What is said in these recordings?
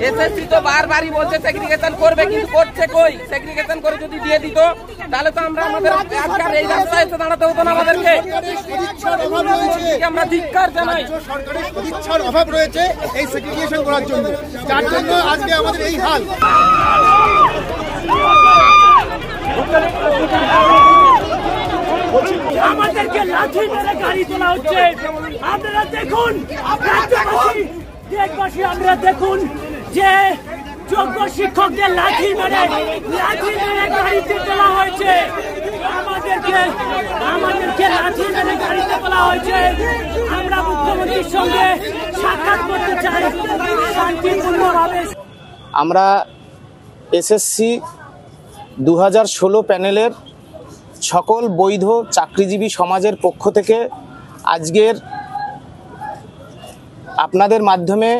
SSC তো বারবারই বলছে সেগ্রিগেশন করবে, কিন্তু করছে কই? সেগ্রিগেশন করে যদি দিয়ে দিত তাহলে তো আমরা আমাদের আজকাল এই রাস্তায় এসে দাঁড়াতে হতো না আমাদেরকে। আমরা ধিক্কার জানাই। সরকারের সদিচ্ছার অভাব রয়েছে এই সেগ্রিগেশন করার জন্য, যার জন্য আজকে আমাদের এই হাল। আমাদেরকে লাঠি মেরে গাড়ি তোলা হচ্ছে। আপনারা দেখুন, দেশবাসী আপনারা দেখুন যে যোগ্য শিক্ষকদের লাঠি মেরে গাড়িতে তোলা হয়েছে। আমাদেরকে লাঠি মেরে গাড়িতে তোলা হয়েছে। আমরা মুখ্যমন্ত্রীর সঙ্গে সাক্ষাৎ করতে চাই শান্তিপূর্ণভাবে। আমরা এসএসসি 2016 প্যানেলের সকল বৈধ চাকরিজীবী সমাজের পক্ষ থেকে আজকের আপনাদের মাধ্যমে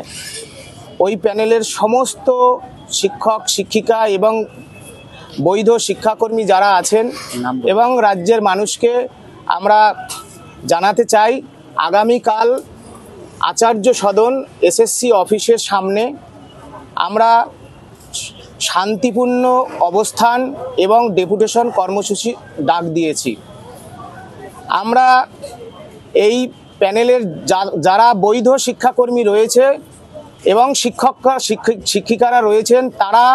ওই প্যানেলের সমস্ত শিক্ষক শিক্ষিকা এবং বৈধ শিক্ষাকর্মী যারা আছেন এবং রাজ্যের মানুষকে আমরা জানাতে চাই, আগামীকাল আচার্য সদন এসএসসি অফিসের সামনে আমরা শান্তিপূর্ণ অবস্থান এবং ডেপুটেশন কর্মসূচি ডাক দিয়েছি। আমরা এই প্যানেলের যারা বৈধ শিক্ষাকর্মী রয়েছে এবং শিক্ষিকারা রয়েছেন, তারা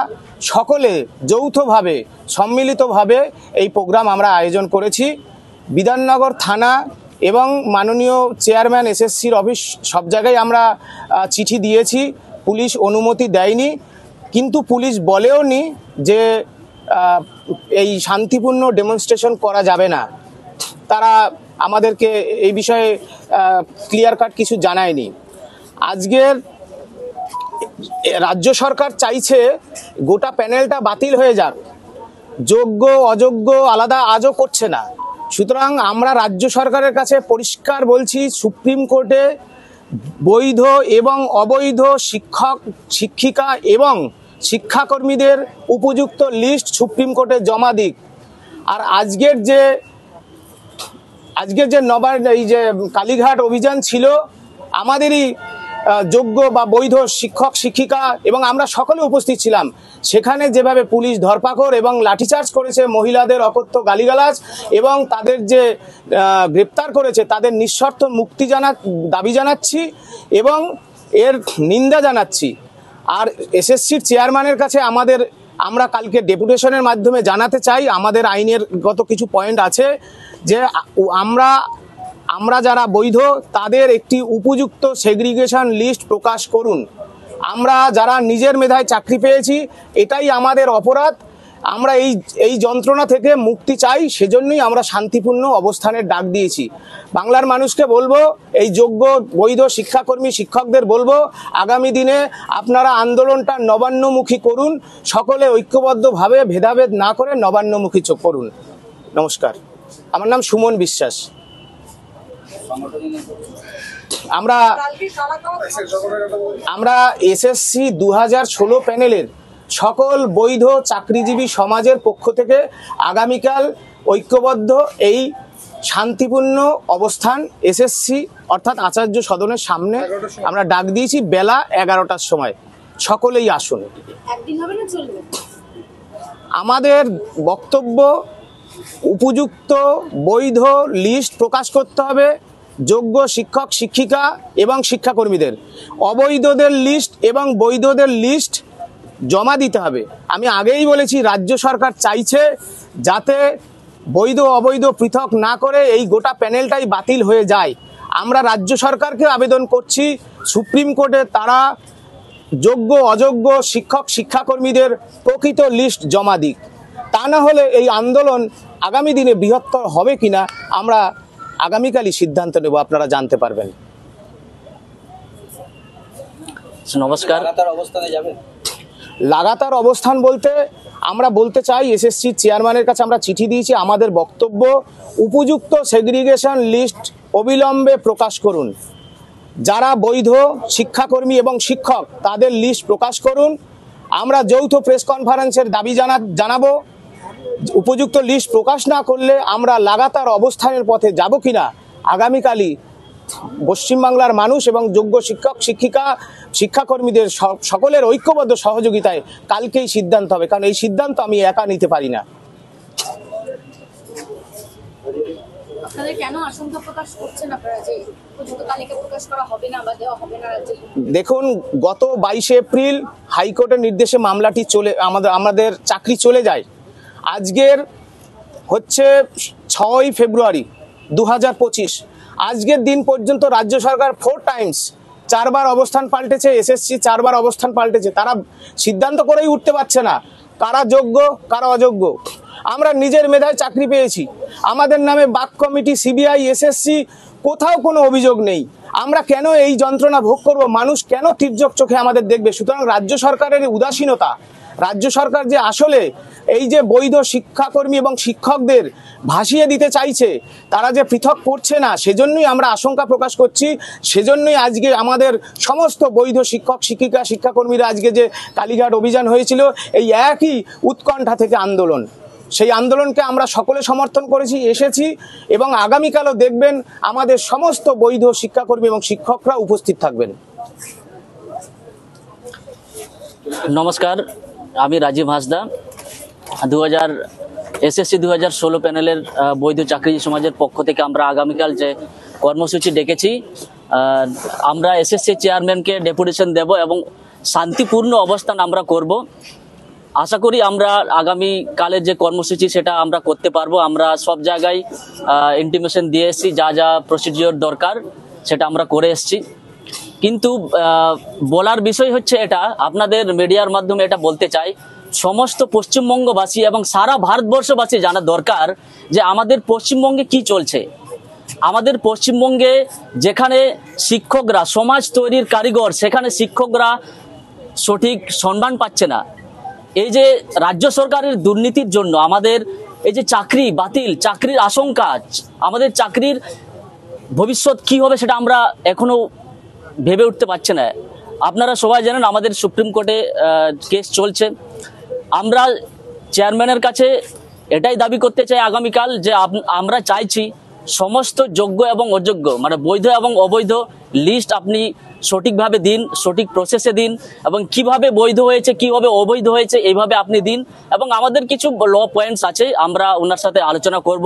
সকলে যৌথভাবে সম্মিলিতভাবে এই প্রোগ্রাম আমরা আয়োজন করেছি। বিধাননগর থানা এবং মাননীয় চেয়ারম্যান এসএসসির অফিস সব জায়গায় আমরা চিঠি দিয়েছি, পুলিশ অনুমতি দেয়নি, কিন্তু পুলিশ বলেও নি যে এই শান্তিপূর্ণ ডেমনস্ট্রেশন করা যাবে না। তারা আমাদেরকে এই বিষয়ে ক্লিয়ার কাট কিছু জানায়নি। আজকের রাজ্য সরকার চাইছে গোটা প্যানেলটা বাতিল হয়ে যাক, যোগ্য অযোগ্য আলাদা আজও করছে না। সুতরাং আমরা রাজ্য সরকারের কাছে পরিষ্কার বলছি, সুপ্রিম কোর্টে বৈধ এবং অবৈধ শিক্ষক শিক্ষিকা এবং শিক্ষাকর্মীদের উপযুক্ত লিস্ট সুপ্রিম কোর্টে জমা দিক। আর আজকের যে নবান্ন এই যে কালীঘাট অভিযান ছিল, আমাদেরই যোগ্য বা বৈধ শিক্ষক শিক্ষিকা এবং আমরা সকলে উপস্থিত ছিলাম। সেখানে যেভাবে পুলিশ ধরপাকড় এবং লাঠিচার্জ করেছে, মহিলাদের অকথ্য গালিগালাজ এবং তাদের যে গ্রেপ্তার করেছে, তাদের নিঃশর্ত মুক্তি দাবি জানাচ্ছি এবং এর নিন্দা জানাচ্ছি। আর এসএসসির চেয়ারম্যানের কাছে আমরা কালকে ডেপুটেশনের মাধ্যমে জানাতে চাই, আমাদের আইনের গত কিছু পয়েন্ট আছে যে আমরা যারা বৈধ তাদের একটি উপযুক্ত সেগ্রিগেশন লিস্ট প্রকাশ করুন। আমরা যারা নিজের মেধায় চাকরি পেয়েছি, এটাই আমাদের অপরাধ। আমরা এই যন্ত্রণা থেকে মুক্তি চাই, সেজন্যই আমরা শান্তিপূর্ণ অবস্থানের ডাক দিয়েছি। বাংলার মানুষকে বলবো, এই যোগ্য বৈধ শিক্ষাকর্মী শিক্ষকদের বলবো, আগামী দিনে আপনারা আন্দোলনটা নবান্নমুখী করুন, সকলে ঐক্যবদ্ধভাবে ভেদাভেদ না করে নবান্নমুখী করুন। নমস্কার, আমার নাম সুমন বিশ্বাস। আমরা এসএসসি 2016 প্যানেলের সকল বৈধ চাকরিজীবী সমাজের পক্ষ থেকে আগামীকাল ঐক্যবদ্ধ এই শান্তিপূর্ণ অবস্থান এসএসসি অর্থাৎ আচার্য সদনের সামনে আমরা ডাক দিয়েছি বেলা 11টার সময়। সকলেই আসুন। আমাদের বক্তব্য, উপযুক্ত বৈধ লিস্ট প্রকাশ করতে হবে যোগ্য শিক্ষক শিক্ষিকা এবং শিক্ষাকর্মীদের। অবৈধদের লিস্ট এবং বৈধদের লিস্ট জমা দিতে হবে। আমি আগেই বলেছি, রাজ্য সরকার চাইছে যাতে বৈধ অবৈধ পৃথক না করে এই গোটা প্যানেলটাই বাতিল হয়ে যায়। আমরা রাজ্য সরকারকে আবেদন করছি, সুপ্রিম কোর্টে তারা যোগ্য অযোগ্য শিক্ষক শিক্ষাকর্মীদের প্রকৃত লিস্ট জমা দিক। তা না হলে এই আন্দোলন আগামী দিনে বৃহত্তর হবে কিনা আমরা আগামীকালই সিদ্ধান্ত নেব, আপনারা জানতে পারবেন। নমস্কার। লাগাতার অবস্থান বলতে আমরা বলতে চাই, এসএসসি চেয়ারম্যানের কাছে আমরা চিঠি দিয়েছি। আমাদের বক্তব্য, উপযুক্ত সেগ্রিগেশন লিস্ট অবিলম্বে প্রকাশ করুন। যারা বৈধ শিক্ষাকর্মী এবং শিক্ষক তাদের লিস্ট প্রকাশ করুন। আমরা যৌথ প্রেস কনফারেন্সের দাবি জানাবো। উপযুক্ত লিস্ট প্রকাশ না করলে আমরা লাগাতার অবস্থানের পথে যাব কিনা আগামীকালই পশ্চিমবাংলার মানুষ এবং যোগ্য শিক্ষক শিক্ষিকা শিক্ষাকর্মীদের সকলের ঐক্যবদ্ধ সহযোগিতায় কালকেই সিদ্ধান্ত হবে, কারণ এই সিদ্ধান্ত আমি একা নিতে পারি না। আপনাদের কেন আশঙ্কা প্রকাশ করছেন আপনারা যে উপযুক্ত তালিকা প্রকাশ করা হবে না বা দেওয়া হবে না রাজ্যে? দেখুন, গত 22 এপ্রিল হাইকোর্টের নির্দেশে মামলাটি আমাদের চাকরি চলে যায়। আজকের হচ্ছে 6 ফেব্রুয়ারি 2025। আজকের দিন পর্যন্ত রাজ্য সরকার 4 টাইমস 4 বার অবস্থান পাল্টেছে, এসএসসি 4 বার অবস্থান পাল্টেছে। তারা সিদ্ধান্ত করেই উঠতে পারছে না কারা যোগ্য কারা অযোগ্য। আমরা নিজের মেধায় চাকরি পেয়েছি, আমাদের নামে বাক কমিটি, সিবিআই, এসএসসি কোথাও কোনো অভিযোগ নেই। আমরা কেন এই যন্ত্রণা ভোগ করব? মানুষ কেন তির্যক চোখে আমাদের দেখবে? সুতরাং রাজ্য সরকারের উদাসীনতা, রাজ্য সরকার যে আসলে এই যে বৈধ শিক্ষাকর্মী এবং শিক্ষকদের ভাসিয়ে দিতে চাইছে, তারা যে পৃথক করছে না, সেজন্যই আমরা আশঙ্কা প্রকাশ করছি। সেজন্যই আজকে আমাদের সমস্ত বৈধ শিক্ষক শিক্ষিকা শিক্ষাকর্মীরা আজকে যে কালীঘাট অভিযান হয়েছিল, এই একই উৎকণ্ঠা থেকে আন্দোলন, সেই আন্দোলনকে আমরা সকলে সমর্থন করেছি, এসেছি এবং আগামীকালও দেখবেন আমাদের সমস্ত বৈধ শিক্ষাকর্মী এবং শিক্ষকরা উপস্থিত থাকবেন। নমস্কার, আমি রাজীব হাঁসদা। এসএসসি 2016 প্যানেলের বৈধ চাকরিজীবী সমাজের পক্ষ থেকে আমরা আগামীকাল যে কর্মসূচি ডেকেছি, আমরা এসএসসি চেয়ারম্যানকে ডেপুটেশন দেব এবং শান্তিপূর্ণ অবস্থান আমরা করব। আশা করি আমরা আগামী কালের যে কর্মসূচি সেটা আমরা করতে পারবো। আমরা সব জায়গায় ইন্টিমেশন দিয়ে এসেছি, যা যা প্রসিডিওর দরকার সেটা আমরা করে এসেছি। কিন্তু বলার বিষয় হচ্ছে এটা, আপনাদের মিডিয়ার মাধ্যমে এটা বলতে চাই, সমস্ত পশ্চিমবঙ্গবাসী এবং সারা ভারতবর্ষবাসী জানা দরকার যে আমাদের পশ্চিমবঙ্গে কি চলছে। আমাদের পশ্চিমবঙ্গে যেখানে শিক্ষকরা সমাজ তৈরির কারিগর, সেখানে শিক্ষকরা সঠিক সম্মান পাচ্ছে না। এই যে রাজ্য সরকারের দুর্নীতির জন্য আমাদের এই যে চাকরি বাতিল, চাকরির আশঙ্কা, আমাদের চাকরির ভবিষ্যৎ কি হবে সেটা আমরা এখনো ভেবে উঠতে পারছি না। আপনারা সবাই জানেন আমাদের সুপ্রিম কোর্টে কেস চলছে। আমরা চেয়ারম্যানের কাছে এটাই দাবি করতে চাই আগামীকাল যে আমরা চাইছি সমস্ত যোগ্য এবং অযোগ্য, মানে বৈধ এবং অবৈধ লিস্ট আপনি সঠিকভাবে দিন, সঠিক প্রসেসে দিন, এবং কিভাবে বৈধ হয়েছে কিভাবে অবৈধ হয়েছে এইভাবে আপনি দিন। এবং আমাদের কিছু ল পয়েন্টস আছে, আমরা ওনার সাথে আলোচনা করব।